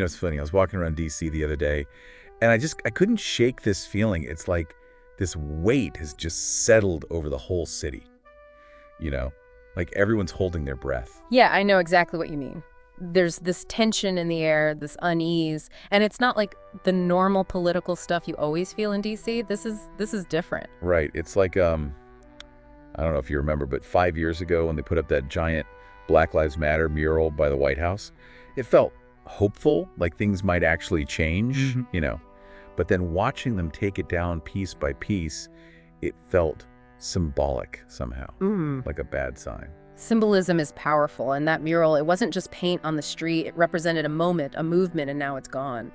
It's funny. I was walking around D.C. the other day, and I couldn't shake this feeling. It's like this weight has just settled over the whole city, you know? Like everyone's holding their breath. Yeah, I know exactly what you mean. There's this tension in the air, this unease, and it's not like the normal political stuff you always feel in D.C. This is different. Right. It's like, I don't know if you remember, but 5 years ago when they put up that giant Black Lives Matter mural by the White House, it felt hopeful, like things might actually change, But then watching them take it down piece by piece, it felt symbolic somehow, like a bad sign. Symbolism is powerful, and that mural, it wasn't just paint on the street. It represented a moment, a movement, and now it's gone.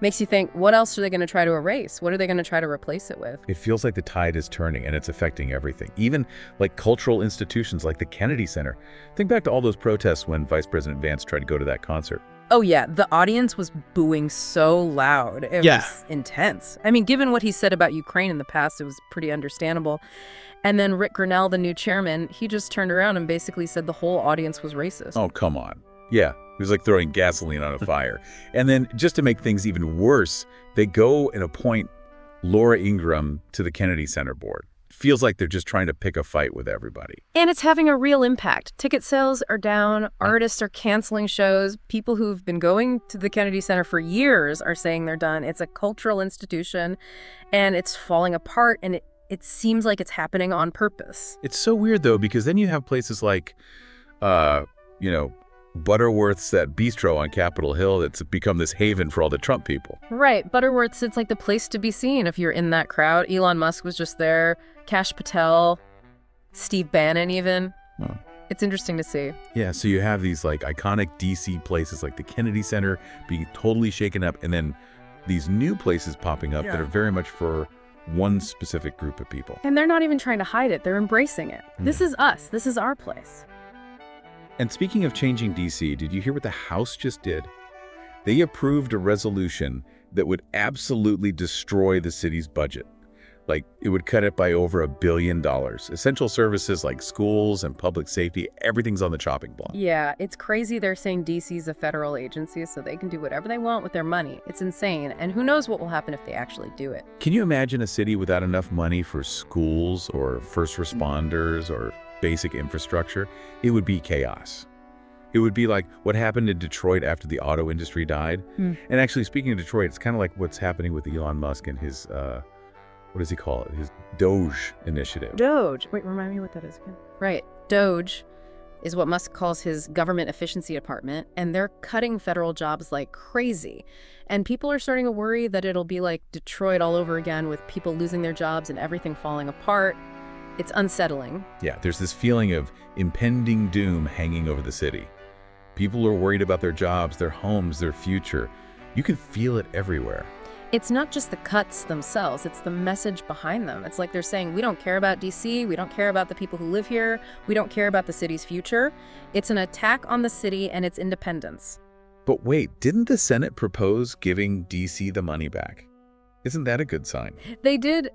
Makes you think, what else are they going to try to erase? What are they going to try to replace it with? It feels like the tide is turning, and it's affecting everything, even like cultural institutions like the Kennedy Center. Think back to all those protests when Vice President Vance tried to go to that concert. Oh, yeah. The audience was booing so loud. It was intense. I mean, given what he said about Ukraine in the past, it was pretty understandable. And then Rick Grinnell, the new chairman, he just turned around and basically said the whole audience was racist. Oh, come on. Yeah, it was like throwing gasoline on a fire. And then just to make things even worse, they go and appoint Laura Ingraham to the Kennedy Center board. Feels like they're just trying to pick a fight with everybody. And it's having a real impact. Ticket sales are down. Artists are canceling shows. People who've been going to the Kennedy Center for years are saying they're done. It's a cultural institution, and it's falling apart, and it seems like it's happening on purpose. It's so weird, though, because then you have places like, Butterworth's, that bistro on Capitol Hill that's become this haven for all the Trump people. Right. Butterworth's, it's like the place to be seen if you're in that crowd. Elon Musk was just there. Kash Patel, Steve Bannon even. Oh. It's interesting to see. Yeah, so you have these like iconic DC places like the Kennedy Center being totally shaken up, and then these new places popping up that are very much for one specific group of people. And they're not even trying to hide it. They're embracing it. This is us. This is our place. And speaking of changing DC, did you hear what the House just did? They approved a resolution that would absolutely destroy the city's budget. Like, it would cut it by over $1 billion. Essential services like schools and public safety, everything's on the chopping block. Yeah, it's crazy they're saying DC's a federal agency so they can do whatever they want with their money. It's insane, and who knows what will happen if they actually do it. Can you imagine a city without enough money for schools or first responders or basic infrastructure? It would be chaos. It would be like what happened in Detroit after the auto industry died. And actually, speaking of Detroit, it's kind of like what's happening with Elon Musk and his, what does he call it? His Doge initiative. Doge. Wait, remind me what that is again. Right. Doge is what Musk calls his government efficiency department, and they're cutting federal jobs like crazy. And people are starting to worry that it'll be like Detroit all over again with people losing their jobs and everything falling apart. It's unsettling. Yeah, there's this feeling of impending doom hanging over the city. People are worried about their jobs, their homes, their future. You can feel it everywhere. It's not just the cuts themselves, it's the message behind them. It's like they're saying, we don't care about DC, we don't care about the people who live here, we don't care about the city's future. It's an attack on the city and its independence. But wait, didn't the Senate propose giving DC the money back? Isn't that a good sign? They did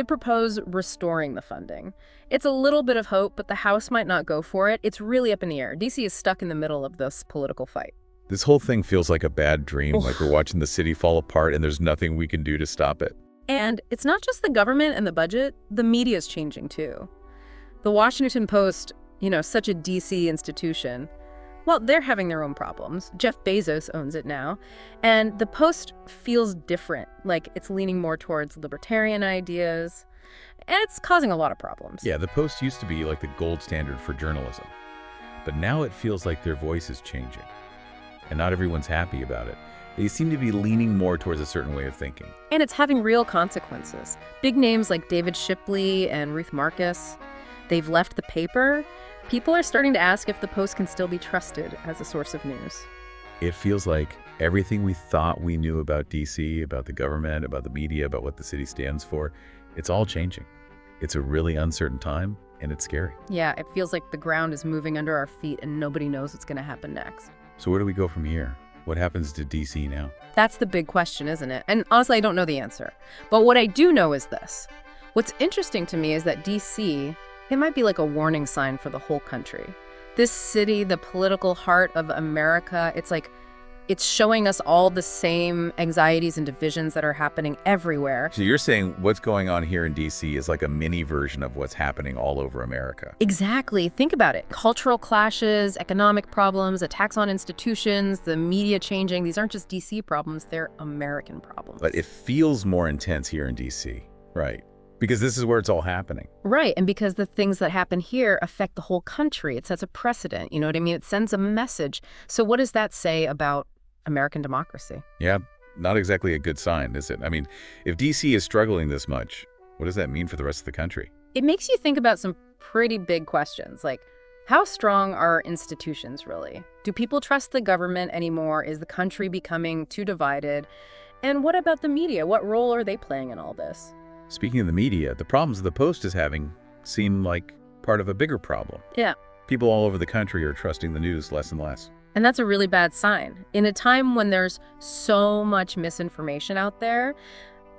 propose restoring the funding. It's a little bit of hope, but the House might not go for it. It's really up in the air. DC is stuck in the middle of this political fight. This whole thing feels like a bad dream, like we're watching the city fall apart and there's nothing we can do to stop it. And it's not just the government and the budget, the media is changing too. The Washington Post, such a DC institution, well, they're having their own problems. Jeff Bezos owns it now. And the Post feels different, like it's leaning more towards libertarian ideas. And it's causing a lot of problems. Yeah, the Post used to be like the gold standard for journalism. But now it feels like their voice is changing. And not everyone's happy about it. They seem to be leaning more towards a certain way of thinking. And it's having real consequences. Big names like David Shipley and Ruth Marcus, they've left the paper. People are starting to ask if the Post can still be trusted as a source of news. It feels like everything we thought we knew about DC, about the government, about the media, about what the city stands for, it's all changing. It's a really uncertain time, and it's scary. Yeah, it feels like the ground is moving under our feet and nobody knows what's going to happen next. So where do we go from here? What happens to DC now? That's the big question, isn't it? And honestly, I don't know the answer. But what I do know is this. What's interesting to me is that DC, it might be like a warning sign for the whole country. This city, the political heart of America, it's like It's showing us all the same anxieties and divisions that are happening everywhere. So you're saying what's going on here in D.C. is like a mini version of what's happening all over America. Exactly. Think about it. Cultural clashes, economic problems, attacks on institutions, the media changing. These aren't just D.C. problems, they're American problems. But it feels more intense here in D.C., right? Because this is where it's all happening. Right, and because the things that happen here affect the whole country. It sets a precedent, you know what I mean? It sends a message. So what does that say about American democracy? Yeah, not exactly a good sign, is it? I mean, if D.C. is struggling this much, what does that mean for the rest of the country? It makes you think about some pretty big questions, like how strong are institutions really? Do people trust the government anymore? Is the country becoming too divided? And what about the media? What role are they playing in all this? Speaking of the media, the problems the Post is having seem like part of a bigger problem. Yeah. People all over the country are trusting the news less and less. And that's a really bad sign. In a time when there's so much misinformation out there,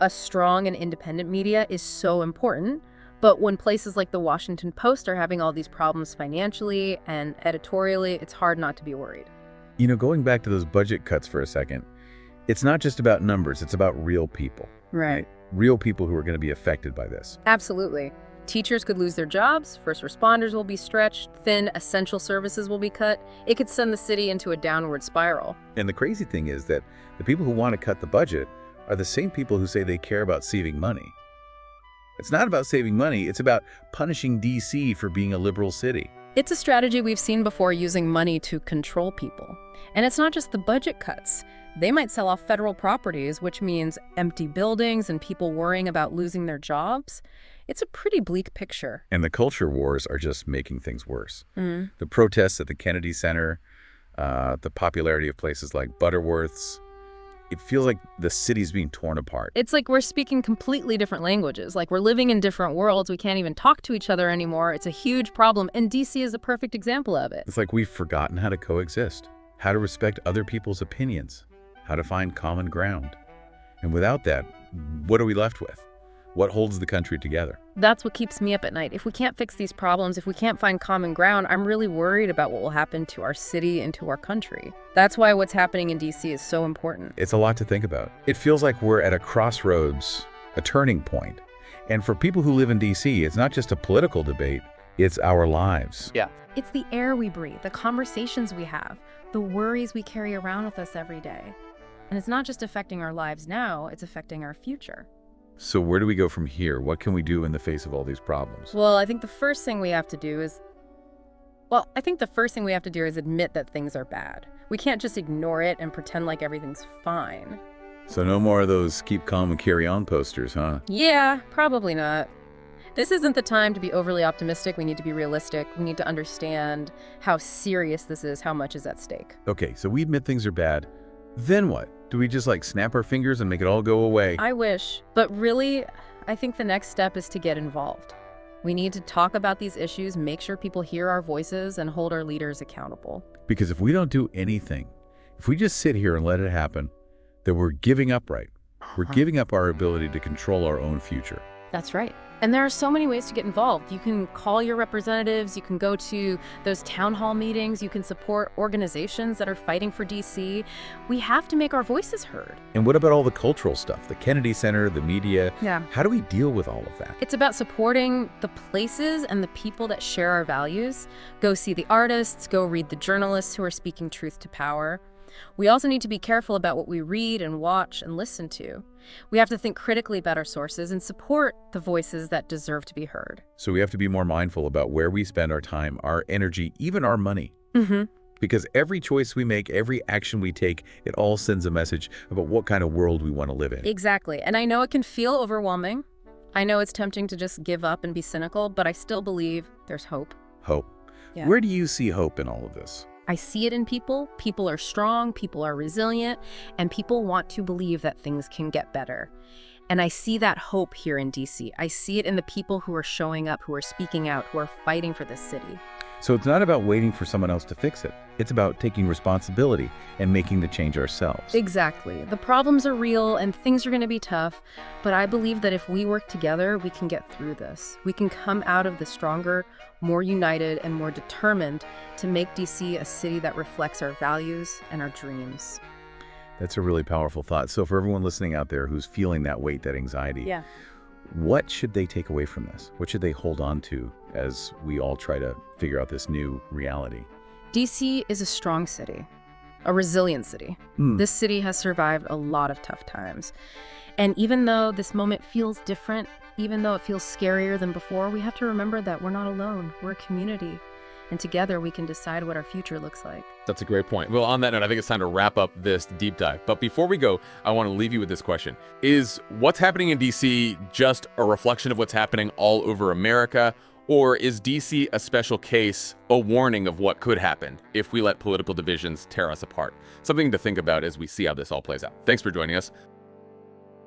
a strong and independent media is so important. But when places like the Washington Post are having all these problems financially and editorially, it's hard not to be worried. You know, going back to those budget cuts for a second, it's not just about numbers, it's about real people. Right. Real people who are going to be affected by this. Absolutely. Teachers could lose their jobs, first responders will be stretched, thin essential services will be cut. It could send the city into a downward spiral. And the crazy thing is that the people who want to cut the budget are the same people who say they care about saving money. It's not about saving money, it's about punishing D.C. for being a liberal city. It's a strategy we've seen before, using money to control people. And it's not just the budget cuts. They might sell off federal properties, which means empty buildings and people worrying about losing their jobs. It's a pretty bleak picture. And the culture wars are just making things worse. Mm. The protests at the Kennedy Center, the popularity of places like Butterworth's, it feels like the city's being torn apart. It's like we're speaking completely different languages. Like we're living in different worlds. We can't even talk to each other anymore. It's a huge problem, and DC is a perfect example of it. It's like we've forgotten how to coexist, how to respect other people's opinions, how to find common ground. And without that, what are we left with? What holds the country together? That's what keeps me up at night. If we can't fix these problems, if we can't find common ground, I'm really worried about what will happen to our city and to our country. That's why what's happening in DC is so important. It's a lot to think about. It feels like we're at a crossroads, a turning point. And for people who live in DC, it's not just a political debate, it's our lives. Yeah. It's the air we breathe, the conversations we have, the worries we carry around with us every day. And it's not just affecting our lives now, it's affecting our future. So where do we go from here? What can we do in the face of all these problems? Well, I think the first thing we have to do is admit that things are bad. We can't just ignore it and pretend like everything's fine. So no more of those keep calm and carry on posters, huh? Yeah, probably not. This isn't the time to be overly optimistic. We need to be realistic. We need to understand how serious this is, how much is at stake. Okay, so we admit things are bad. Then what? Do we just snap our fingers and make it all go away? I wish. But really, I think the next step is to get involved. We need to talk about these issues, make sure people hear our voices, and hold our leaders accountable. Because if we don't do anything, if we just sit here and let it happen, then we're giving up, right? We're giving up our ability to control our own future. That's right. And there are so many ways to get involved. You can call your representatives, you can go to those town hall meetings, you can support organizations that are fighting for DC. We have to make our voices heard. And what about all the cultural stuff? The Kennedy Center, the media? Yeah. How do we deal with all of that? It's about supporting the places and the people that share our values. Go see the artists, go read the journalists who are speaking truth to power. We also need to be careful about what we read and watch and listen to. We have to think critically about our sources and support the voices that deserve to be heard. So we have to be more mindful about where we spend our time, our energy, even our money. Mm-hmm. Because every choice we make, every action we take, it all sends a message about what kind of world we want to live in. Exactly. And I know it can feel overwhelming. I know it's tempting to just give up and be cynical, but I still believe there's hope. Hope. Yeah. Where do you see hope in all of this? I see it in people. People are strong, people are resilient, and people want to believe that things can get better. And I see that hope here in DC. I see it in the people who are showing up, who are speaking out, who are fighting for this city. So it's not about waiting for someone else to fix it. It's about taking responsibility and making the change ourselves. Exactly. The problems are real and things are going to be tough, but I believe that if we work together, we can get through this. We can come out of this stronger, more united, and more determined to make DC a city that reflects our values and our dreams. That's a really powerful thought. So for everyone listening out there who's feeling that weight, that anxiety, Yeah. what should they take away from this? What should they hold on to as we all try to figure out this new reality? DC is a strong city, a resilient city. This city has survived a lot of tough times. And even though this moment feels different, even though it feels scarier than before, we have to remember that we're not alone. We're a community. And together we can decide what our future looks like. That's a great point. Well, on that note, I think it's time to wrap up this deep dive. But before we go, I want to leave you with this question. Is what's happening in DC just a reflection of what's happening all over America? Or is DC a special case, a warning of what could happen if we let political divisions tear us apart? Something to think about as we see how this all plays out. Thanks for joining us.